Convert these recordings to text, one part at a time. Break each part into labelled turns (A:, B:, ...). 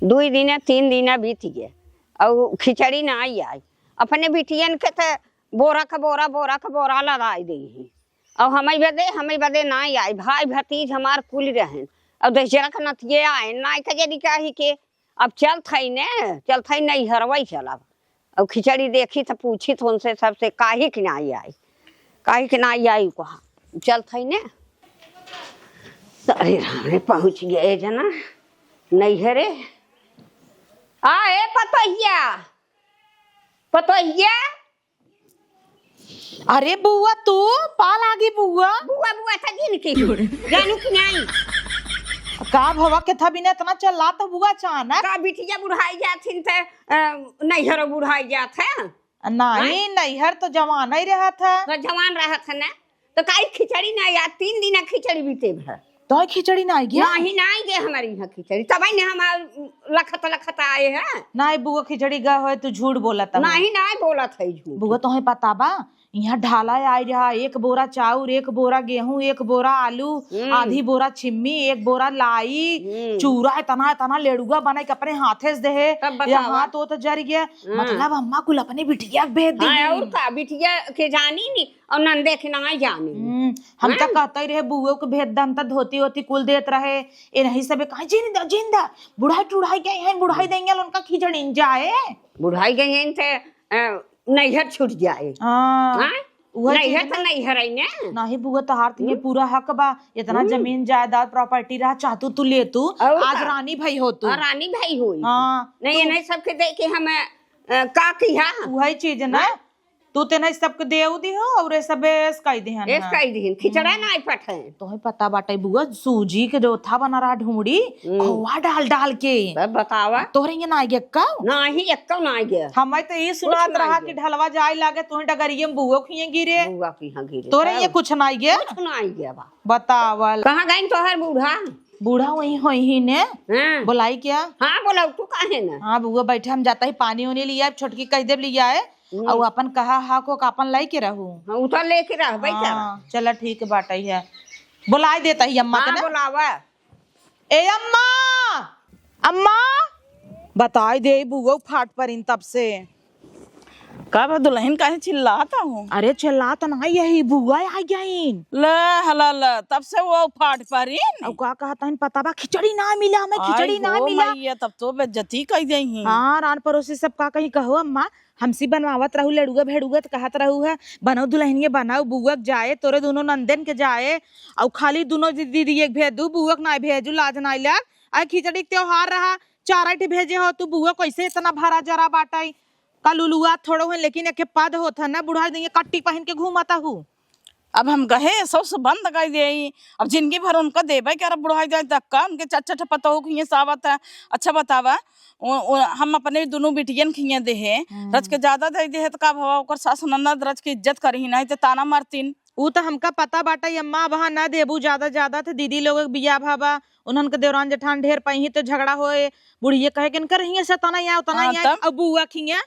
A: 2 दिन 3 दिन बीत गए और खिचड़ी ना आई अपने बिटियन के तो बोरा का बोरा लदाई दी और हमें बदे ना आई भाई भतीज हमार कुल रहन और दशहरा का नतिये आए ना कजरी कही के अब चल थई नहीं हरवाई चलब और खिचड़ी देखी तो पूछी तो उनसे सबसे काहे कि ना आई कहा चल थई ने अरे राने पहुँच गए जना नैहरे आए पतोहिया
B: अरे बुआ तू पाल आगी बुआ
A: बुआ था गिन के जानू कि नहीं
B: का भवा के था बिना इतना चला तो बुआ अचानक
A: का बिटिया बुढ़ाई जाथिन ते नैहर बुढ़ाई जात है
B: नहीं नैहर तो जवान ही रहा था
A: तो जवान रहा था ना तो काई खिचड़ी ना या 3 दिन खिचड़ी बीते भर
B: तो खिचड़ी ना आई गया
A: नहीं ना आई गए हमारी यहाँ खिचड़ी तब ने हम लखत आए हैं
B: नहीं बुआ खिचड़ी गा हो तू झूठ बोला था
A: नहीं बोला था झूठ
B: बुआ तुम्हें पता बा यहाँ ढाला आई रहा 1 बोरा चाउर 1 बोरा गेहूं 1 बोरा आलू आधी बोरा छिम्मी 1 बोरा लाई चूरा इतना लेड़ुआ बनाई के अपने हाथे से दे यहाँ तो जर गया मतलब अम्मा कुल अपने बिटिया भेज दी
A: और का बिटिया के जानी नहीं और नंदे के ना जानी
B: हम तो कहते रहे बुआ को भेज दम तो धोती होती कुल देत रहे ये नहीं सब कहीं जिंदा बुढ़ाई टुढ़ाई गई है बुढ़ाई देंगे उनका खिचड़ी जाए
A: बुढ़ाई गई है नैहर छूट जाए नैहर तो नैहर आई ने
B: नहीं बुआ तोहार तुम्हें पूरा हक बा इतना जमीन जायदाद प्रॉपर्टी रहा चाहतू तू ले तू आज रानी भाई हो तू
A: रानी भाई हुई
B: नहीं
A: नहीं सबके दे के हम का किया
B: वही चीज ना तू ते नहीं सबके देऊ दी हो और सब कई दी
A: खिचड़ा ना आई पठे
B: तोहे पता बाटे बुआ सूजी के जोथा बना रहा ढूंढी खोआ डाल के
A: बतावा
B: तोहरे ये ना गया का
A: नहीं एक्का ना गया
B: हमें तो ये सुनात रहा कि ढलवा जाए लागे तोहे डगरिये में बुआ खिए गिरे तोरे ये कुछ ना गया बतावल
A: कहां गई तोहर
B: बूढ़ा वही हो ही ने बुलाई क्या
A: हाँ बोला तू काहे ना
B: हाँ बुआ बैठे हम जाता ही पानी उनी लिया छोटकी कह दे लिया है और अपन कहा हा को अपन लाई के रहू
A: उतर लेके रह बैठा
B: चला ठीक बात है बुलाई देता ही अम्मा के ना
A: बुलावा
B: ए अम्मा बताई दे बुआ फाट पर इन तब से
C: का दुल्हन काहे चिल्लाता हूँ
B: अरे चिल्लाता ना यही बुआ आ गई
C: ल तब से वो फाट पर
B: अब का कहता है पता बा खिचड़ी ना मिला हमें खिचड़ी ना मिला
C: तब तो बेइज्जती कर देही
B: हाँ रान पड़ोसी सब का कहीं कहो अम्मा हमसी बनवावत रहू लड़ुआ भेड़ुआ कहत रहू है बनाओ दुल्हनिया बनाओ बुआक जाए तोरे दोनों नंदन के जाए और खाली दोनों दीदी एक भेज दू बुआक ना भेजू लाज ना लग आ खिचड़ी त्योहार रहा 4 भेजे हो तू बुआ कैसे इतना भरा जरा बाटाई कलुलुआ थोड़ो है लेकिन एक पद होता ना बुढ़ा देंगे कट्टी पहन के घूमाता हूँ
C: अब हम कहे सबसे बंद कर दे अब जिंदगी भर उनका देवे क्या बुढ़ाई जाए तक का उनके चट पता हो कि सावत है अच्छा बतावा हम अपने दोनों बिटियन खिए दे रच के ज्यादा दे दे तो का भवा सास ननद रच के इज्जत करही नहीं तो ताना मारतीन
B: वो तो हमका पता बाटा अम्मा वहाँ ना देबू ज्यादा थे दीदी लोग बिया भाबा उन्हन के देवरान जेठान ढेर पही तो झगड़ा होए बुढ़िया कहे कि रही सतना या उतना या अब बुआ खिया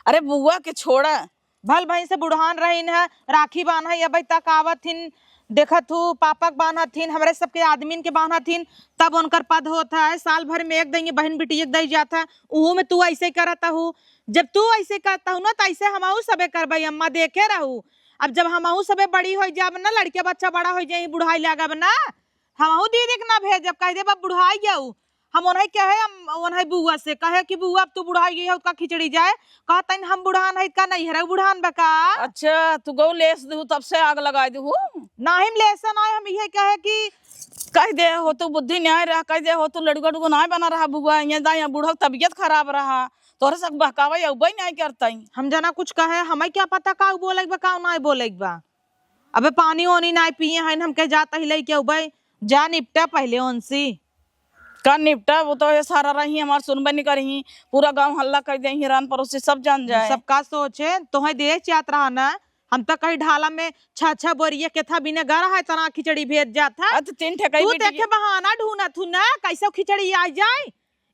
C: अरे बुआ के छोड़ा
B: भल भाई से बुढ़ान रही है राखी बांधा या भाई तक आवत थिन देखत हूँ पापक बांधा थिन हमारे सबके आदमीन के बांधा थिन तब उनकर पद होता है साल भर में एक देंगे बहन बेटी एक दे जाता है वो में तू ऐसे करता हूँ जब तू ऐसे करता हूँ ना तो ऐसे हम सबे करबई अम्मा देखे रहू अब जब हम सबे बड़ी हो जाब ना लड़के बच्चा बड़ा हो जाए बुढ़ाई लागब ना हम दीदी के ना भेजब कह दे बुढ़ाई जाऊ हम उन्हें कहे बुआ से कहे कि बुआ अब तू बुढ़ाई गई है उसका खिचड़ी जाए कहता हम बुढ़ान है का नहीं है बुढ़ान बका
C: अच्छा तू गौ लेस दू तब से आग लगा दू
B: ना हम लेसन आए हम ये कहे कि
C: कह दे हो तू बुद्धि न्याय रहा कह दे हो तू लड़का डुगो ना बना रहा बुआ यहाँ बूढ़ा तबियत खराब रहा तोरे से बहकावा उबई नहीं करता हम
B: जना कुछ कहे हमें क्या पता का बोले का ना बोले बा अबे पानी वानी ना पिए है हम कह जाता ही ले क्या उबई जा निपटा पहले उनसी
C: का निपटा वो तो ये सारा रही हमार सुनबे नहीं करी पूरा गांव हल्ला कर दे हिरान पड़ोसी सब जान जाए
B: सबका सोचे तुम्हें दे चाहत रहा ना हम तो कहीं ढाला में 6 बोरिया के था बिना गरा है तना खिचड़ी भेज जाता
C: तो 3 ठेकाई
B: तू देखे बहाना ढूंढा थू ना कैसे खिचड़ी आ जाए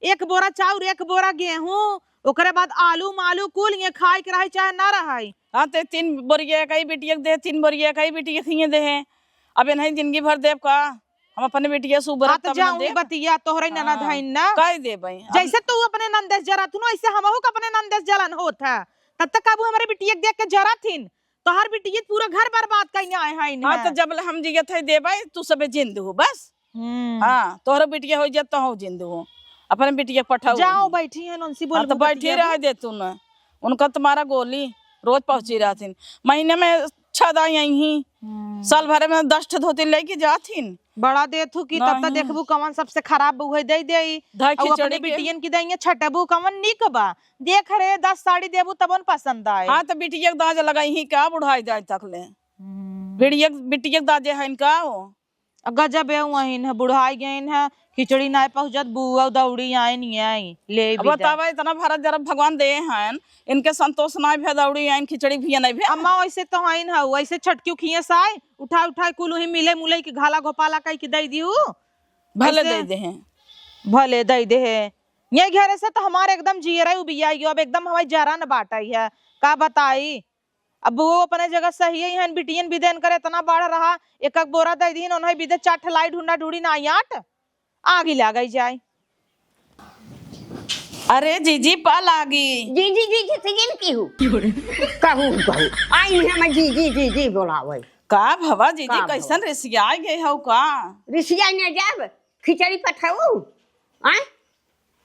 B: 1 बोरा चाउर 1 बोरा गेहूं ओकरे बाद आलू मालू कुल ये खाए के रहे चाहे ना रहे
C: हाँ तो 3 बोरिया कई बेटिया दे 3 बोरिया कई बेटिया खिए दे अब नहीं जिंदगी भर देव का हम अपने बेटिया सुबर
B: हाँ तो जाऊं बतिया तोहरे ननद है ना
C: कह दे भाई
B: जैसे तू अपने नंदेश जरा तू ना ऐसे हमहू का अपने नंदेश जलन होत है तब तक काबू हमारे बिटिया के देख के जरा थीन तो हर बिटिया पूरा घर बर्बाद कइने आए हैं
C: हाँ तो जब हम जियत है दे भाई तू सबे जिंद हो बस हाँ तोहरा बिटिया हो जात तो हो जिंद हो अपने बिटिया पठाओ
B: जाओ बैठी है नंसी बोल
C: तो बैठी रह दे तू ना उनका तुम्हारा गोली रोज पहुंची रहती महीने में 6 दाई ही साल भर में 10 धोती लेके जातीन
B: बड़ा देथु की तब तक देखबू कवन सबसे खराब बुहे दे देई और अपने बिटियन की दइए छटबू कवन निक बा देख रे 10 साड़ी देबू तबन पसंद आए
C: हाँ तो बिटिया के दाज लगाई ही का बुढ़ाई जाए तक ले बिटिया के दाजे है इनका वो
B: गजब है वहीन है बुढ़ाई गईन है खिचड़ी ना पहुंचत बुआ दौड़ी आई नहीं आई ले
C: बतावा इतना भारत जरा भगवान दे हैं इनके संतोष ना भे दौड़ी आई खिचड़ी भी नहीं भे
B: अम्मा वैसे तो आइन है वैसे छटक्यू खिए साय उठा कुल ही मिले मुले की घाला गोपाला कई की दई दियो
C: भले दे दे हैं
B: भले दई दे है ये घेरे से तो हमारे एकदम जियरा उबिया अब एकदम हमारी जरा न बाटाई है का बताई अब वो अपने जगह सही है बिटियन बिदेन करे इतना बढ़ रहा एक बोरा दे दीन उन्हें बिदे चाट लाई ढूंढा ढूंढी ना आट आगे ला गई जाए
C: अरे जीजी पल आगी
A: जी जी जी जी सिगिन की हूँ कहू कहू आई है मैं जी जी जी जी बोलावे
C: का भवा जीजी कैसन रिसिया गए हो का
A: रिसिया ने जाब खिचड़ी पठाऊ आए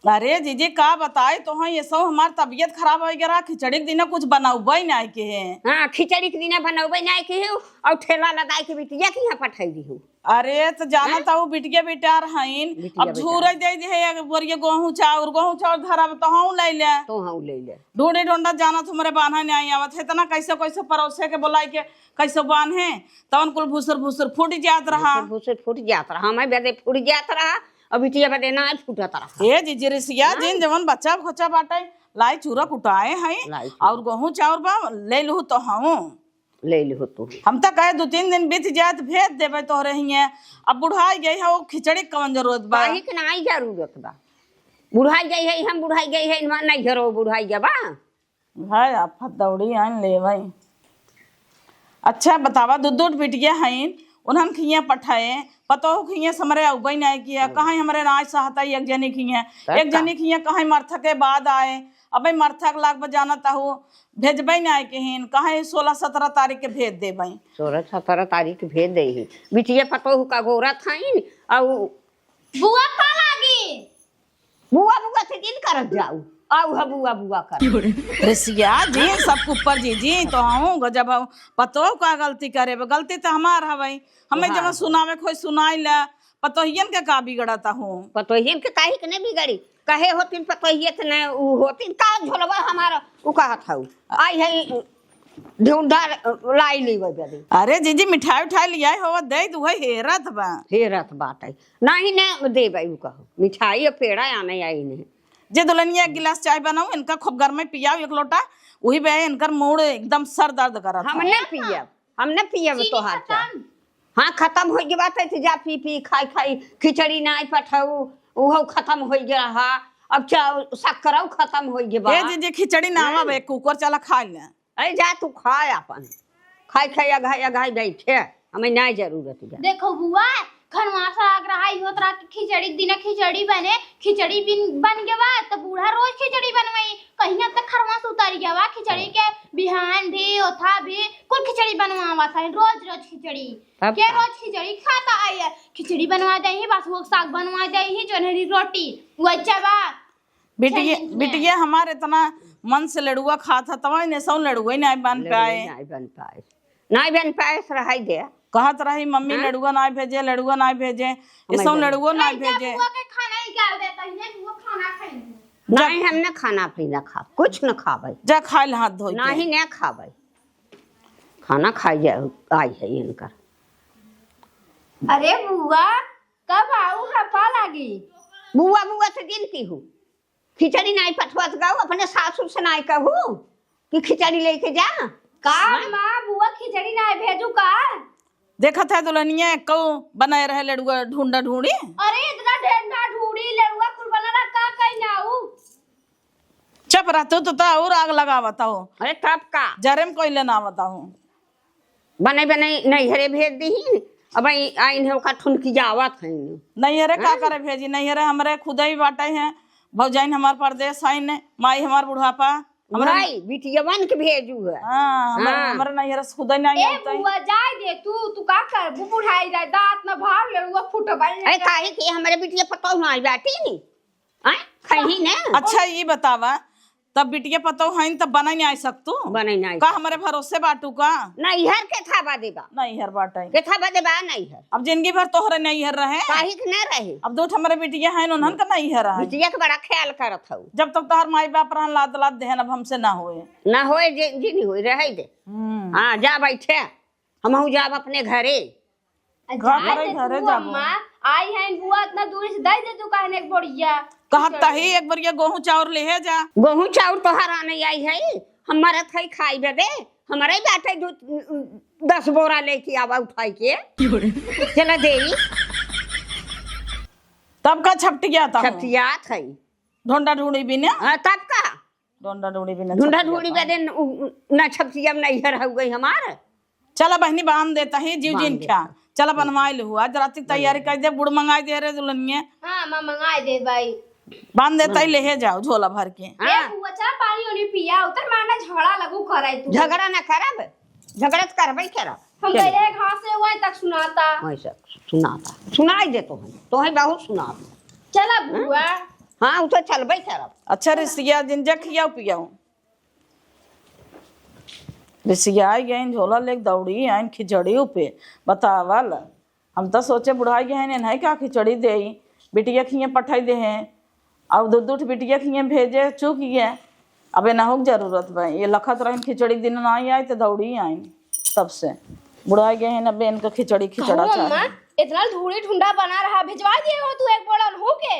C: अरे जीजी का बताए तो हाँ ये सब हमार तबीयत खराब हो गया खिचड़ी के दिन कुछ बनाऊबे नहीं के है
A: हाँ खिचड़ी के दिन बनाऊबे नहीं के हो और ठेला लगाए के बिटिया के यहाँ पठाई दी हूँ
C: अरे तो जाना था वो बिटिया बेटार हईन अब झूरे दे दे बोरिए गेहूं चाउर धरा तो हूं ले ले
A: तो हाँ ले ले
C: ढूंढे ढूंढा जाना तुम्हारे बांधा नहीं आवत है इतना कैसे कैसे परोसे के बोलाई के कैसे बांधे तवन कुल भूसर फूट जात रहा
A: भूसर फूट जात रहा मैं बेदे फूट जात रहा अब बिटिया बेदे ना फूटत रहा
C: ए जीजी रिसिया जिन जवन बच्चा खोचा बाटे लाई चूरा कुटाए हैं और गेहूं चाउर बा ले लू तो हूं
A: ले लो तो
C: हम तो कहे 2-3 दिन बीत जाए तो भेज देवे तोहरे हिये अब बुढ़ाई गई है वो खिचड़ी कवन जरूरत बा
A: काहे के नहीं जरूरत बा बुढ़ाई गई है हम बुढ़ाई गई है इनवा नहीं घरो बुढ़ाई गया बा
C: भाई आफत दौड़ी आन ले भाई अच्छा बतावा दूध बिटिया हैं उन्हन खिया पठाए पतो खिया समरे उबई नहीं किया कहाँ हमारे नाच सहता एक जनी खिया कहाँ मरथा के बाद आए अब मरथा लाग बजाना ताहू भेजबे नहीं कहीं कहाँ 16-17 तारीख के भेज दे
A: 16-17 तारीख भेज दे ही बिटिया पतो का गोरा खाइन और
D: बुआ का लागी
A: बुआ बुआ से दिन करत जाऊ आऊ ह बुआ बुआ कर
C: रिसिया जी सब ऊपर जी तो हूँ जब पतो का गलती करे गलती तो हमार हवई हमें जब सुनावे कोई सुनाई ला पतोहियन के का बिगड़ता हूँ
A: पतोहियन के काहे के नहीं बिगड़ी कहे होतिन पतोहियत न उ होतिन का झोलवा हमारा उ कहत हऊ आई है ढूंढा लाई ली बेदी
C: अरे जीजी मिठाई उठाई लिया हो दे दू हेरत
A: बात है नहीं ने दे भाई उ कहो मिठाई और पेड़ा आने आई ने
C: जे दुल्हनिया 1 गिलास चाय बनाऊ इनका खूब घर में पियाओ 1 लोटा वही बे इनकर मूड एकदम सर दर्द करत
A: हमने पियब तो हाथ हाँ खत्म हो गई बात है जा पी खाई खिचड़ी नहीं पठाऊ वो खत्म हो गया अब शक्कर खत्म हो गया
C: ए जी खिचड़ी ना आवे कुकर चला खा ले
A: अरे जा तू खाए अपन खाई अघाई बैठे हमें नहीं जरूरत है
D: देखो बुआ खनवास आग रहा है होत रहा कि खिचड़ी दिन खिचड़ी बने खिचड़ी बन गया तो बूढ़ा रोज खिचड़ी बनवाई कहीं ना तक खरवास उतार गया खिचड़ी के बिहान भी ओथा भी कुल खिचड़ी बनवावा था रोज खिचड़ी के रोज खिचड़ी खाता है खिचड़ी बनवा दे ही बस वो साग बनवा दे ही जोनहरी रोटी वो अच्छा बा
C: बिटिया हमारे इतना मन से लड़ुआ खाता तवा ने सब लड़ुआ नहीं बन
A: पाए रहा दे
C: कहत रही मम्मी लड़ुआ ना भेजे ये सब लड़ुआ ना भेजे
A: नहीं हमने खाना पीना खा कुछ न खावे
C: जा खाइल हाथ धो
A: नहीं न खावे खाना खाई जाए आई है इनका
D: अरे बुआ कब आऊ हपा लागी
A: बुआ से दिन की हूँ खिचड़ी नहीं पठवात गाऊ अपने सासुर से नहीं कहूँ कि खिचड़ी लेके जा
D: का माँ बुआ खिचड़ी नहीं भेजू का
C: देखा था दुल्हनिया कौ बनाए रहे लड़ुआ ढूंढा ढूंढी
D: अरे इतना ढेंढा ढूंढी लड़ुआ कुल बना रहा का कहीं ना आऊ
C: चप रहते तो और आग लगा बताओ
A: अरे तब का
C: जरे में कोई लेना बताओ
A: बने नहीं घरे भेज दी अब आइन है ओका ठुनकी जावत है
C: नहीं है रे का करे भेजी नहीं है रे हमरे खुदा ही बाटे हैं भौजाइन हमार परदेश आइन माई हमार बुढ़ापा
A: भाई बिटियावन के भेजू है।
C: हाँ हमारे नहीं है खुदा नहीं
D: ए
C: आता है।
D: बुआ जाय दे तू का कर बुढ़ाई जाय दांत न भार ले वो फुटबल
A: अरे काहे के हमारे बिटिया पतो ना बाटी नी आ कहीं ना
C: अच्छा ये बतावा तब बिटिया पतो हईन तब बना नहीं आ सकतू
A: बने नहीं
C: का हमारे भरोसे बाटू का
A: नहीं हर के था देबा
C: नहीं हर बाटा
A: के था देबा नहीं है
C: अब जिंदगी भर तोहरे नहीं हर रहे
A: काहे के ना रहे
C: अब दो हमारे बिटिया हैं उन्हन का नहीं हर रहा
A: बिटिया के बड़ा ख्याल करत हूँ
C: जब तक तोहर माई बाप रहन लाद लाद देहन अब हमसे ना होए
A: ना होए जी नहीं होई रहे दे हाँ जा बैठे हम जाब अपने घरे
C: घरे जाबो
D: अम्मा आई है बुआ इतना दूर से दे दे तू कहने एक बोरिया
C: कहता ही एक बार ये गेहूं चाउर ले जा
A: गेहूं चाउर तो हरा नहीं आई है हमारा थई खाई बदे हमारे बाटे 10 बोरा लेके आवा उठाई के चला दे
C: तब का छपटिया था
A: छपटिया थई
C: ढोंडा ढूंढी भी ना
A: हां तब का
C: ढोंडा ढूंढी भी ना
A: ढूंढा ढूंढी बदे ना छपटिया में नहीं हर हो गई हमार
C: चला बहनी बांध देता ही जीव जिन क्या चला बनवाई लहू आज रात की तैयारी कर दे बुढ़ मंगाई दे रे दुल्हनिया
D: हां मां मंगाई दे भाई
C: बांध देता ही ले जाओ झोला भर के
D: ए बुआ चल पानी ओनी पिया उतर मारना झगड़ा लगू कराई तू
A: झगड़ा ना करब झगड़ा करबई करब
D: हम गए घास से हुआ तक सुनाता
A: ऐसा सुनाता सुनाई दे तो है बहुत सुनाता
D: चला बुआ
A: हां उ तो चलबई करब
C: अच्छा रिसिया जिंजा खियाओ पियाओ रिसिया आई गई झोला लेके दौड़ी आइन खिचड़ी पे बतावल हम तो सोचे बुढ़ाई गए हैं नहीं क्या खिचड़ी दे बिटिया खिए पठाई दे हैं अब दूध बिटिया खिए भेजे चुक गए अब ना हो जरूरत बा ये लखत रही खिचड़ी दिन ना आई तो दौड़ी आइन तब से बुढ़ाई गए हैं बेन का खिचड़ी खिचड़ा चाहिए
D: इतना धूड़ी ठुंडा बना रहा भिजवा दिए हो तू एक बोलन हो के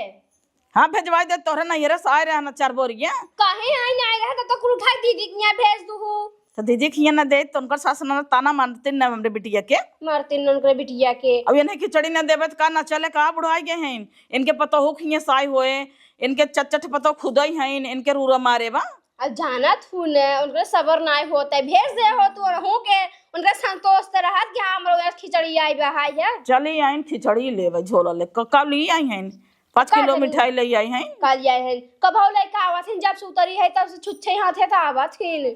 C: हाँ भेजवाई दे तोहरे नहीं रस आए रहा ना 4 बोरिया
D: कहे आई ना आएगा तो कुल उठाई दीदी के यहाँ भेज दू
C: तो दीदी खिए ना दे तो उनका सास ना ताना मानते न हमरे बिटिया के
D: मारते ननकर बिटिया के
C: अब ये नहीं खिचड़ी न देवे तो का ना चले का बुढ़ाई गए हैं इनके पतो हो खिए साई होए इनके चट पतो खुदा ही हैं इनके रूरा मारे बा
D: अब जानत हूँ न उनके सबर नाई होता है भेज दे हो तू हो के उनके संतोष तो रहत कि हम लोग खिचड़ी आई बहाई है
C: चली आइन खिचड़ी लेवे झोला ले कब ली आई हैं 5 किलो मिठाई ले आई हैं
D: कल आई है कब हो लेके आवत हैं जब सुतरी है तब से छुच्छे हाथे था आवत हैं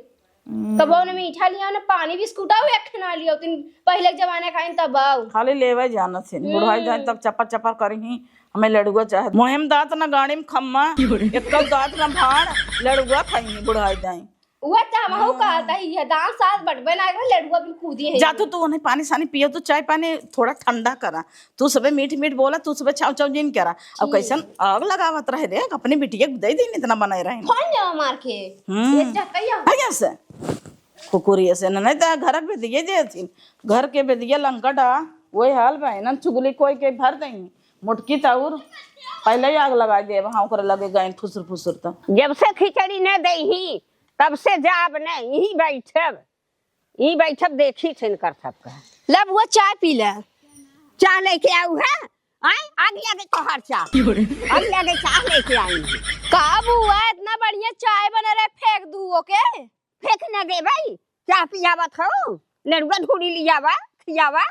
D: कब ने मीठा लिया ने पानी बिस्कुट हुए खना लिया तीन पहले के जमाने खाइन तब
C: खाली लेवे जाना से बुढ़ाई जाए तब चपर चपर करी ही हमें लड़ुआ चाहे मोहिम दांत ना गाड़ी में खम्मा एक दांत ना भाड़ लड़ुआ खाई बुढ़ाई जाए
D: वो तो हम हो कहता है ये दांत साथ बटबे ना कर लड़ुआ भी कूदी है
C: जा तू उन्हें पानी सानी पियो तो चाय पानी थोड़ा ठंडा करा तू सुबह मीठ मीठ बोला तू सुबह छाव छाव जिन करा अब कैसन आग लगावत रहे रे अपनी बिटिया दे दे इतना बनाए रहे
D: कौन जाओ मार के ये टकैया
C: भैया से कुकुरिया से नहीं तो घर के बेदिए दे घर के बेदिया लंकटा वही हाल बा ना चुगली कोई के भर देंगे मुटकी ताउर पहले ही आग लगा दे वहां कर लगे गए फुसुर फुसुर तो
A: जब से खिचड़ी न दे ही तब से जाब नहीं यही बैठब देखी छिन कर सबका
D: लब वो चाय पी ले
A: चाय लेके आऊ है आगे आगे तोहर चाय आगे आगे चाय लेके आई
D: का बुआ इतना बढ़िया चाय बना रहे फेंक दू ओके
A: फेंक न दे भाई चाय पियावा खाओ लड़ुआ ढूंढी लियावा खियावा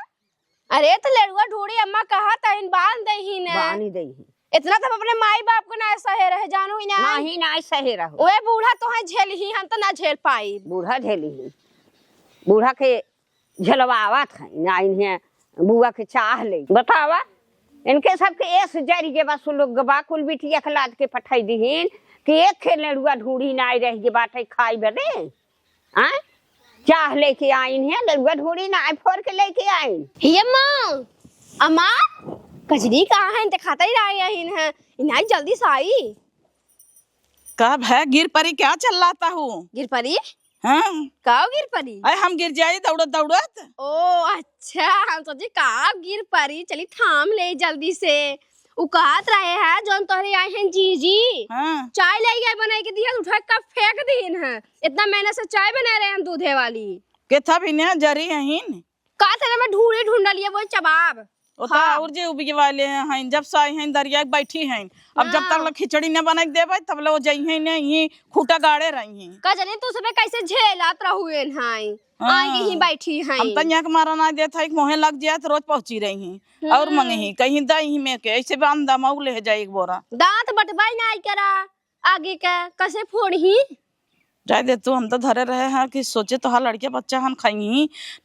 D: अरे तो लड़ुआ ढूंढी अम्मा कहा था इन बांध दे ही ना
A: बानी दे ही
D: इतना तो अपने माई बाप को ना सहे रहे जानू ही ना
A: नहीं ना सहे रहो
D: ओए बूढ़ा तो है झेल ही हम तो ना झेल पाई
A: बूढ़ा झेली ही बूढ़ा के झलवावत है ना इन्हें बुआ के चाह ले बतावा इनके सबके ऐस जरी के बस लोग बाकुल बिटिया के लाद के पठाई दीहिन कि एक खे लड़ुआ ढूंढी ना आई रही बाटे खाई बदे आ चाह लेके आइन है लड़ुआ ढूंढी ना आई फोड़ के लेके आइन
D: ये मां अम्मा कजरी कहाँ है ते खाता ही रहा है इनाई जल्दी से आई
C: कब है गिर परी क्या चल रहा हूँ
D: गिर परी
C: हाँ
D: कहाँ गिर परी
C: अरे हम गिर जाए दौड़त दौड़त
D: ओ अच्छा हम सोचे कहाँ गिर परी चली थाम ले जल्दी से उ कहत रहे है जोन तोहरे आए हैं जीजी
C: हाँ
D: चाय ले गए बना के दिया उठा के फेंक दीन है इतना मेहनत से चाय बना रहे हम दूधे वाली
C: के था भी ना जरी हहीन
D: का तेरे में ढूंढे ढूंढ लिए वो जवाब
C: ओता और जे उबी वाले हैं जब से आई हैं दरिया के बैठी हैं अब जब तक खिचड़ी न बना के देबे तब ले वो जइहे ने ही खूटा गाड़े रही हैं
E: का जाने तू सबे कैसे झेलात रहुए हैं आगे ही बैठी हैं
C: हम तनिया के मारा ना देता है मोहे लग जाए तो रोज पहुंची रही हैं और मंगही कहीं दही में के ऐसे बांधा मऊ ले जाए एक बोरा
E: दांत बटवाई नहीं करा आगे का कैसे फोड़ी
C: जाए दे तू हम तो धरे रहे हैं कि सोचे तो लड़के बच्चा हम खाई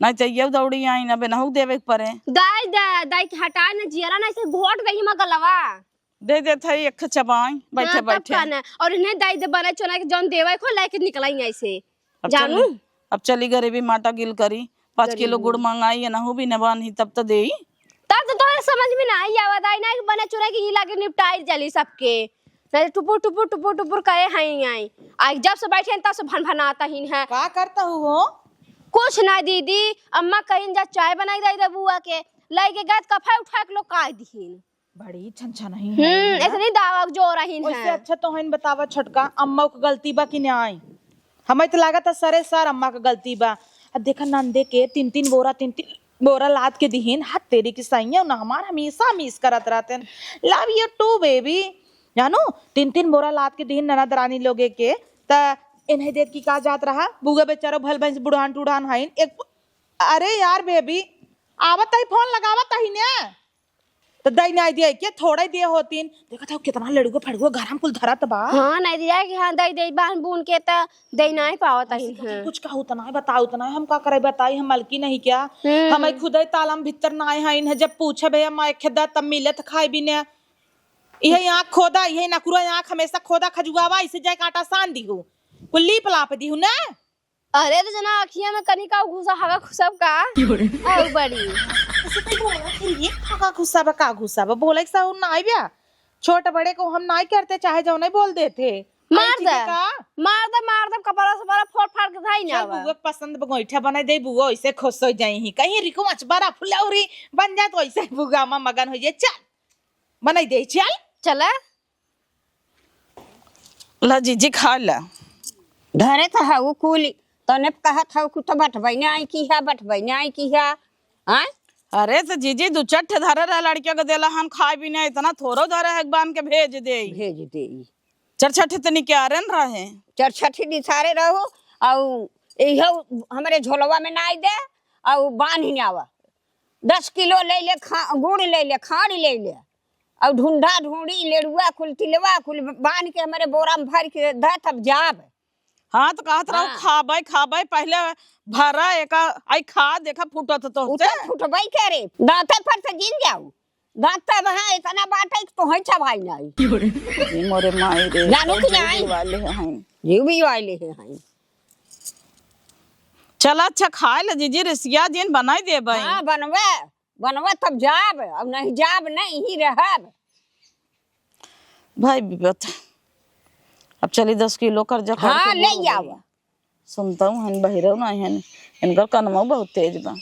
C: नहीं चाहिए दौड़ी आई ना बेनहू देवे के पड़े
E: दाई दाई दाई के हटाए ना जियरा ना से घोट गई मगलवा
C: दे देते है एक चबाई बैठे बैठे
E: और इन्हें दाई दे बना चुना के जौन देवे को लेके निकलाई ऐसे जानू
C: अब चली गरीबी माटा गिल करी 5 किलो गुड़ मंगाई ना हो भी न बानी तब तो दे
E: तब तो तोरे समझ में ना आई आवत आई ना बना चुना के ही लागे निपटाई चली सबके नहीं टुपुर टुपुर टुपुर टुपुर करे हैं आई आई जब से बैठे तब से भन भनाता ही है
B: का करता हूँ वो
E: कुछ ना दीदी अम्मा कहीं जा चाय बनाई दे बुआ के लाई के गद कफा उठा के लोग काट दीन
B: बड़ी छनछा नहीं है
E: इतनी दावा जो रही
B: उससे
E: है
B: अच्छा तो हइन बतावा छटका अम्मा को गलती बा कि नहीं हमें तो लागत है सरे सर अम्मा का गलती बा अब देखा नंदे के 3-3 बोरा लाद के दिहीन हाथ तेरी की सही ना हमार हमेशा मिस करत रहते लव यू टू बेबी जानो 3-3 बोरा लाद के दिहीन ननद रानी लोगे के त इन्हें देख की का जात रहा बुगा बेचारो भल भैंस बुढ़ान टूढ़ान हइन एक अरे यार बेबी आवत ही फोन लगावत ही ने तो दई नहीं दिया के थोड़ा ही दिया होतीन देखा था कितना लड़को फड़को घर हम कुल धरा तबा
E: हां नहीं दिया कि हां दई दई बान बून के त दई नहीं पावत ही है
B: कुछ का उतना है बताओ उतना है हम का करे बताई हम मलकी नहीं क्या हमें खुद ही तालम भीतर ना आए हैं जब पूछे भैया माय खेदा तब मिले तो खाए भी ने यही आँख खोदा यही नकुरा आँख हमेशा खोदा खजुआवा इसे जाए कांटा सान दी हूँ कुल्ली पलाप दी हूँ ना
E: अरे तो जना अखिया में कनी का घुसा हगा खुसब का और बड़ी
B: घुसा बा का घुसा बा बोले सा ना आई बिया छोटे बड़े को हम नहीं करते चाहे जो नहीं बोल देते
E: मार दे कपड़ा से बड़ा फोड़ फाड़ के धाई ना
B: बुआ पसंद बगोइठा बना दे बुआ ऐसे खुश हो जाई ही कहीं रिको मच बड़ा फुलौरी बन जाए तो ऐसे बुआ में मगन हो जाए चल बनाई दे चल
E: चला
C: ला जीजी खा ला
A: धरे तो है वो कुली तने कहत है कुछ बटबै ने आई की है बटबै ने आई की है हां
C: अरे तो जीजी 2-4 ठे धरे रहे लड़किया के देला हम खाए भी नहीं इतना थोरो धरे है बान के भेज दे 4-6 तनी क्या रन रहे
A: 4-6 दिसारे रहो और इहो हमरे झोलवा में ना आई दे और बांध ही आवा 10 किलो ले ले गुड़ ले ले खाड़ ले ले और ढूंढा ढूंढी लेड़ुआ कुल तिलवा कुल बांध के हमारे बोरा में भर के दे तब जाब
C: हाँ तो कहत रहो खाबै पहले भरा एक आई खा देखा फूटत तो
A: फुटबै करे दांते पर से गिन जाऊ दांत वहां इतना बाटे तो है भाई नहीं
C: मोरे माई रे
A: जानू कि नहीं
C: वाले हैं
A: जीव भी वाले हैं
C: चला अच्छा खाए ले जीजी रसिया जिन बनाई दे भाई
A: हां बनवे तब जाब अब नहीं जाब नहीं ही रहब
C: भाई बिबत अब चली 10 किलो कर्जा कर
A: हां ले आवा
C: सुनता हूँ हन बहिरो ना हन इनका कनमा बहुत तेज बा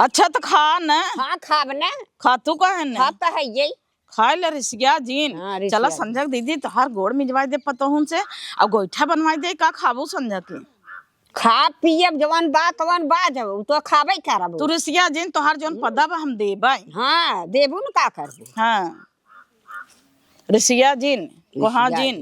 C: अच्छा तो खा ना
A: हां खाब ना
C: खातू का है ना
A: खाता है ये
C: खाए ले रिसिया जीन चला संजय दीदी तोहार गोड़ मिजवाई दे पतोहन से अब गोईठा बनवाई दे का खाबू संजय के
A: खा पियब जवान बात जब तो खाबे करब
C: तू रिसिया जीन तोहार जोन पदा बा हम देबै
A: हां देबू न का करबे
C: हां रिसिया जीन वहाँ जीन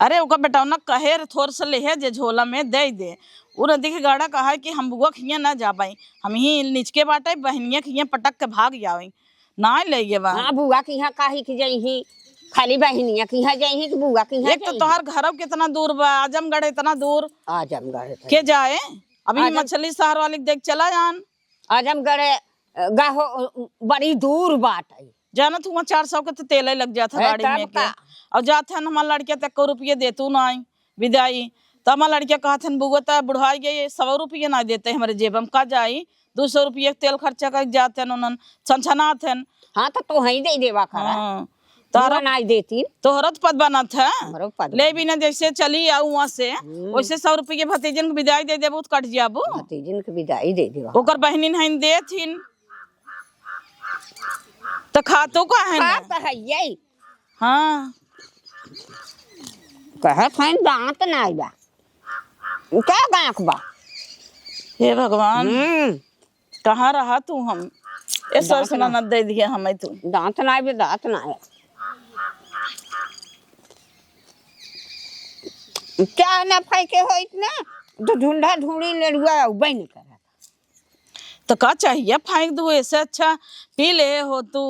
C: अरे ओका बेटा न कहे थोर से ले जे झोला में दे दे उ नदी के गाड़ा कहा कि हम बुआ खिया ना जाबाई हम ही नीचके बाटे बहनिया खिया पटक के भाग जावे ना ले ये बा
A: हां बुआ की यहां काहे की जई खाली बहनिया की यहां जई कि बुआ की यहां
C: एक तो तोहार घर कितना दूर बा आजमगढ़ इतना दूर
A: आजमगढ़
C: के जाए अभी मछली शहर वाले देख चला जान
A: आजमगढ़ गाहो बड़ी दूर बाट है
C: जाना तू 400 के तो तेल लग जाता गाड़ी में के और जाते हैं हमारे लड़के तक को रुपये देतू ना विदाई तो हमारे लड़के कहते हैं बुगता बुढ़ाई गई 100 रुपये ना देते हमारे जेब में का जाई 200 रुपये तेल खर्चा कर जाते हैं उन्होंने छनछनात हैं
A: हाँ तो ही दे देवा खरा तारा ना देती
C: तोहरत पद बना था ले भी ना जैसे चली आऊ वहाँ से वैसे 100 रुपये भतीजन के विदाई दे देबू तो कट जाबू
A: भतीजन के विदाई दे देवा
C: ओकर बहनी नहीं देथिन तो खातो का है ना
A: खाता है ये
C: हाँ
A: कहत है दांत नहीं बा क्या गांख बा
C: हे भगवान कहाँ रहा तू हम ए सस न दे दिए हमें तू
A: दांत ना बे दांत ना है क्या ना फेंके हो इतना तो ढूंढा ढूंढी लड़ुआ उबई नहीं कर
C: तो का चाहिए फेंक दू ऐसे अच्छा पी ले हो तू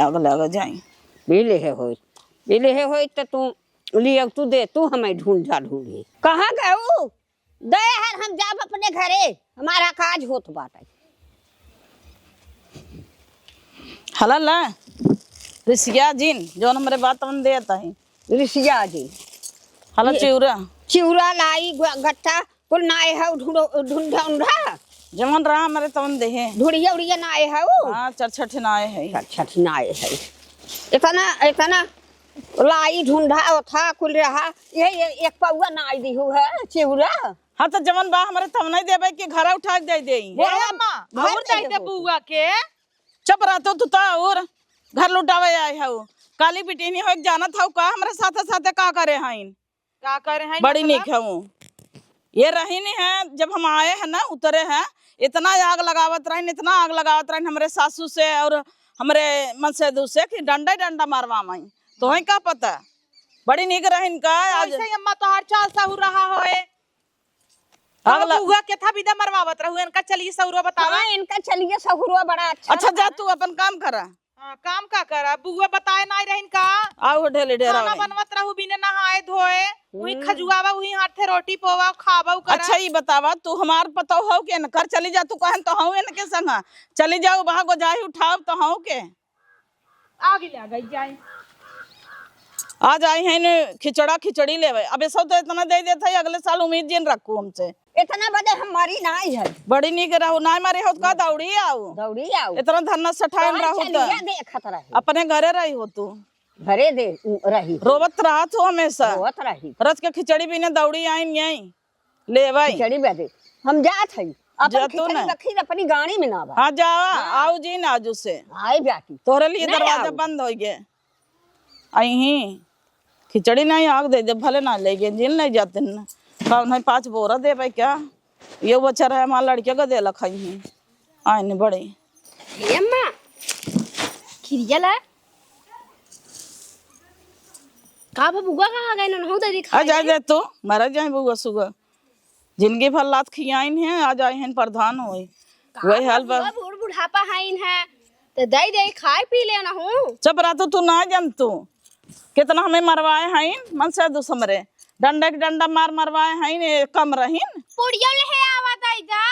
C: आग लग जाए
A: बिले हो तो तू लिया तू दे तू हमें ढूंढा ढूंढी कहाँ गए दे यार हम जाब अपने घरे हमारा काज होत बात
C: हला ला रिसिया जिन जौन हमारे बात हम देता है
A: ऋषिया जी
C: हला चिउरा
A: चिउरा लाई गट्टा कुल नाए है ढूंढा ढूंढा
C: जमन रहा हमारे तवन दे है
A: ढूढ़िया उड़िया नाए है
C: हाँ चरछठ नाए है
A: अच्छा नाए है इतना लाई ढूंढा था कुल रहा ये एक पौआ नाई दी है चिउरा
C: हाँ तो जमन बा हमारे तवन नहीं देबे कि घर उठा के दे
B: अम्मा और दे दे बुआ के
C: चप रहतो तू ता और घर लुटावे आए है काली पिटीनी हो जाना था का हमारे साथे साथे का करे हैं
B: का करे हैं
C: बड़ी निक है वो ये रही नहीं है जब हम आए हैं ना उतरे हैं इतना आग लगावत रही इतना आग लगावत रही हमारे सासू से और हमारे मनसेदू से कि डंडा डंडा मारवा माई तो है का पता बड़ी निक रही इनका आज
B: ऐसे अम्मा तो हर चाल साहू रहा होए बुआ के था विदा मरवावत रहू इनका चलिए सहुरो बतावा
A: हाँ, इनका चलिए सहुरुआ बड़ा
C: अच्छा जा तू अपन काम करा
B: काम का करा बुआ बताए ना रहिन का
C: आओ ढेले ढेरा
B: खाना बनवत रहू बिना नहाए धोए वही खजुआवा वही हाथे रोटी पोवा खावा करा
C: अच्छा ये बतावा तू हमार पता हो के न कर चली जा तू कहन तो हूं इनके संग चली जाओ वहां को जाही उठाव तो हूं के
B: आगे ले गई जाए
C: आज आई है ने खिचड़ी लेवे अब ऐसा तो इतना दे देता है अगले साल उम्मीद जिन रखू हमसे
A: इतना बड़े हमारी नाई है
C: बड़ी निक रहू ना मारे हो का दौड़ी आओ
A: दौड़ी आओ
C: इतना धन्ना सठाइन रहू तो
A: देखत रही
C: अपने घरे रही हो तू
A: घरे दे रही
C: रोवत रहत हो हमेशा
A: रोवत रही
C: रच के खिचड़ी बिना दौड़ी आइन यही ले भाई
A: खिचड़ी बदे हम जात हई अपन
C: जा तू
A: खिचड़ी
C: ना।
A: रखी अपनी गाड़ी में ना बा
C: हाँ जा आओ जी ना आज से
A: आए जाती
C: तोरे लिए
A: नहीं
C: दरवाजा
A: आओ।
C: बंद हो गए आई खिचड़ी नहीं आग दे भले ना ले गए जिन नहीं जाते न कौन है 5 बोरा दे भाई क्या ये बच्चा है हमारा लड़के का दे लखाई है आए ने बड़े
E: अम्मा खिरिया ला का बुआ कहाँ गए न हो दे
C: आ जा दे तू मर जाए बुआ सुगा जिंदगी भर लात खियाइन है आ जाए हैं प्रधान होई वही हाल बा
E: बूढ़ बुढ़ापा हाइन है तो दई दे खाए पी ले ना हूँ
C: चप रहा तू ना जान तू कितना हमें मरवाए हैं मन से दुसमरे डंडा के डंडा मरवाए हैं कम रहीन
D: पुड़िया ले आवत आई जा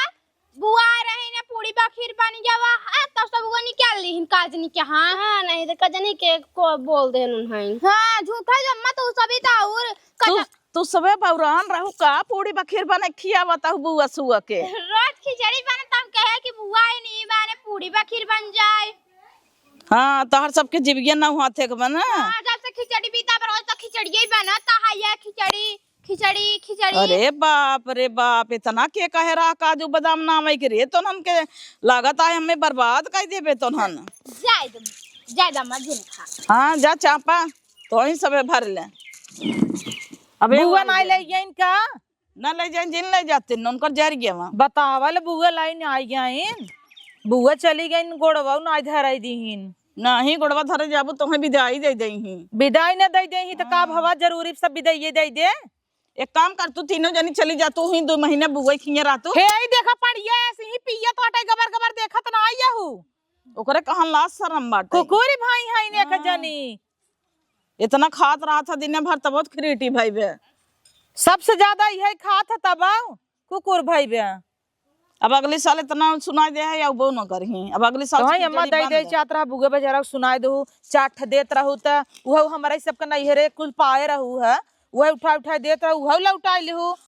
D: बुआ रही ने पूरी बा खीर पानी जावा हां तब सब वो निकाल ली काजनी के हां
E: हाँ नहीं तो कजनी के को बोल दे हाइन
D: हां झूठा जम्मा तो सभी था और
C: तू सबे पौरान रहू का पूरी बखीर बने खिया बताऊ बुआ सुआ के
D: रोज खिचड़ी बने तब कहे कि बुआ ही नहीं बने पूरी बा खीर बन जाए
C: हाँ तोहर सबके जीविया ना हुआ थे बना
D: हां जब से खिचड़ी बीता पर रोज तो खिचड़ी ही बना ता है खिचड़ी खिचड़ी खिचड़ी
C: अरे बाप इतना के कहे रहा काजू बादाम नाम है कि रे तो हमके लागत है हमें बर्बाद कर देबे तो हन
D: ज्यादा मत खा
C: हाँ जा चापा तो ही सबे भर ले
B: अबे बुआ नहीं ले गई इनका
C: ना ले जाए जिन ले जाते न उनकर जर गया वहां
B: बतावल बुआ लाइन आई गईन बुआ चली गई गोड़वा ना धराई दीहिन
C: नहीं गोड़वा धरे जाबू तुम्हें विदाई दे दही
B: विदाई न दे देही तो का भवा जरूरी सब विदाई दे दे
C: एक काम कर तू तीनों जनी चली जा तू ही 2 महीने बुआ खिए रहतू
B: हे आई देखा पड़िया ऐसे ही पिया तो अटे गबर गबर देखत ना आया हूं
C: ओकरे कहां लाज शरम बाटे
B: कुकुरी भाई है ने का जानी
C: इतना खात रहा था दिन भर तब बहुत क्रिएटिव भाई बे
B: सबसे ज्यादा यही खात है तब कुकुर भाई बे
C: अब अगले साल इतना सुनाई दे है या वो न करही अब अगले साल
B: तो अम्मा दे दे चात रहा बुगे बेचारा सुनाई दो चाट देत रहू त वह हमारे सब का नहीं रे कुल पाए रहू है वह उठा उठा देत रहू वह लौटा लेहू